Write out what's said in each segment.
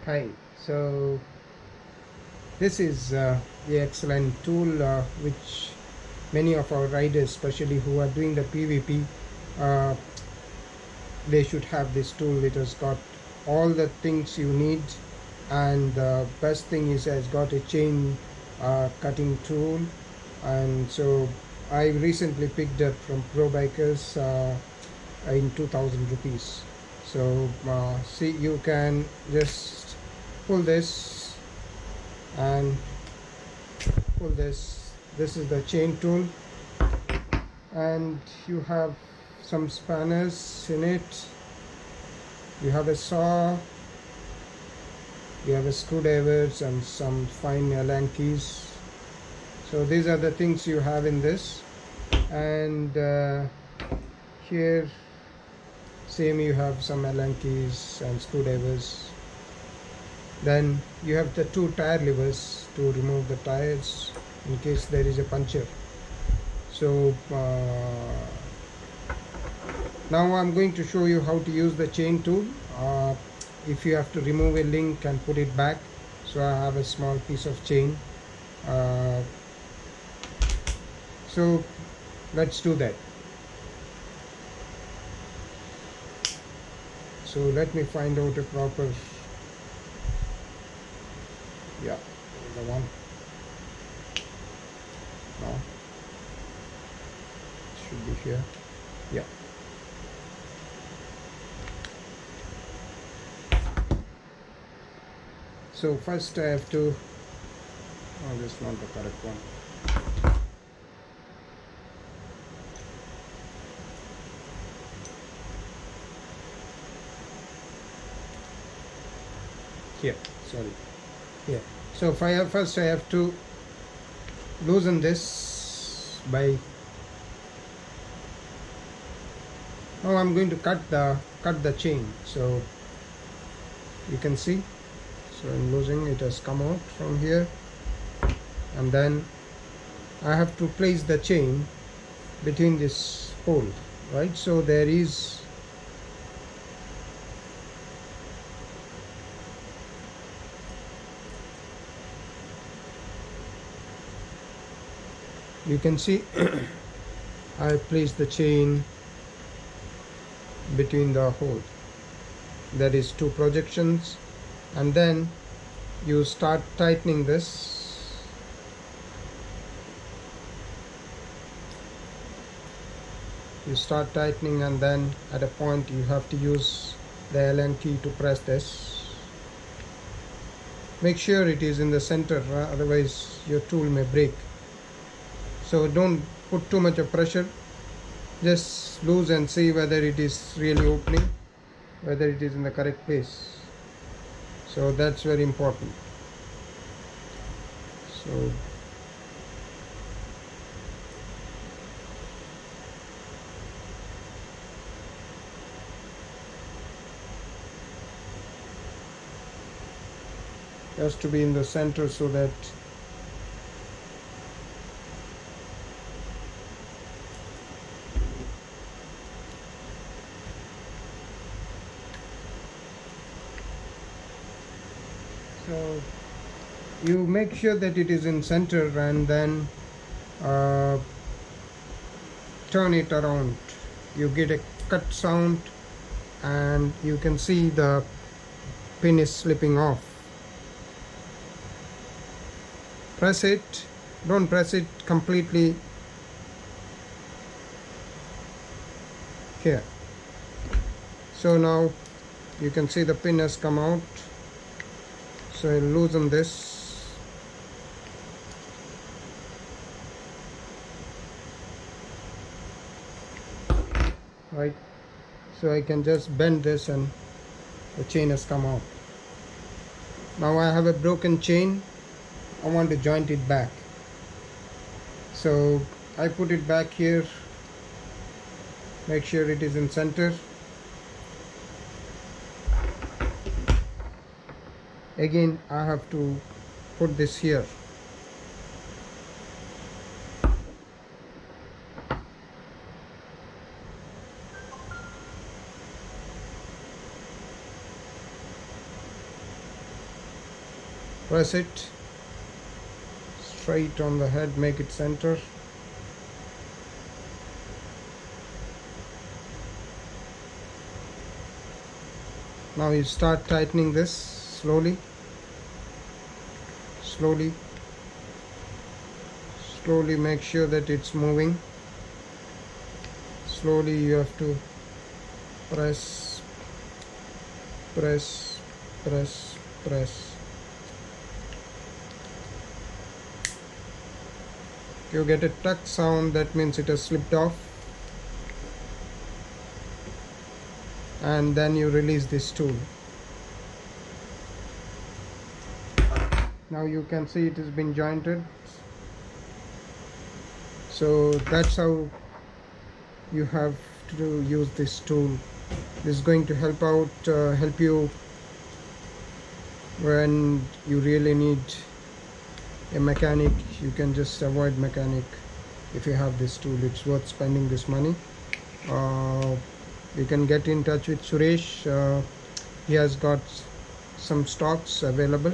Hi, so this is the excellent tool which many of our riders, especially who are doing the PVP, uh, they should have this tool. It has got all the things you need, and the best thing is it's got a chain cutting tool. And so I recently picked up from Pro Bikers in 2000 rupees. So see, you can just pull this and pull this is the chain tool, and you have some spanners in it, you have a saw, you have a screwdrivers and some fine Allen keys. So these are the things you have in this. And here same, you have some Allen keys and screwdrivers. Then you have the two tire levers to remove the tires in case there is a puncture. So now I'm going to show you how to use the chain tool. If you have to remove a link and put it back, so I have a small piece of chain. So let's do that. So let me find out a proper, yeah, the one. No, it should be here. Yeah. So first I have to, oh, this is not the correct one. Here, sorry, here. So first I have to loosen this by, now I'm going to cut the chain. So you can see, so I'm losing, it has come out from here, and then I have to place the chain between this hole, right? So there is you can see I placed the chain between the hole. That is two projections, and then you start tightening this. You start tightening, and then at a point you have to use the Allen key to press this. Make sure it is in the center, otherwise your tool may break. So don't put too much of pressure, just loose and see whether it is really opening, whether it is in the correct place. So that's very important. So it has to be in the center so that so you make sure that it is in center, and then turn it around. You get a cut sound, and you can see the pin is slipping off. Press it, don't press it completely here. So now you can see the pin has come out. So I'll loosen this. Right, so I can just bend this and the chain has come out. Now I have a broken chain, I want to joint it back. So I put it back here, make sure it is in center. Again I have to put this here. Press it straight on the head, make it center. Now you start tightening this slowly, slowly, slowly. Make sure that it's moving. Slowly you have to press, press, press, press. If you get a tuck sound, that means it has slipped off. And then you release this tool. Now you can see it has been jointed. So that's how you have to use this tool. This is going to help you when you really need a mechanic. You can just avoid mechanic if you have this tool. It's worth spending this money. You can get in touch with Suresh. He has got some stocks available.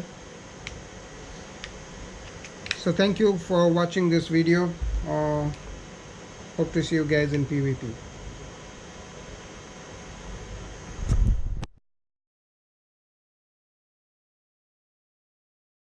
So thank you for watching this video. Hope to see you guys in PvP.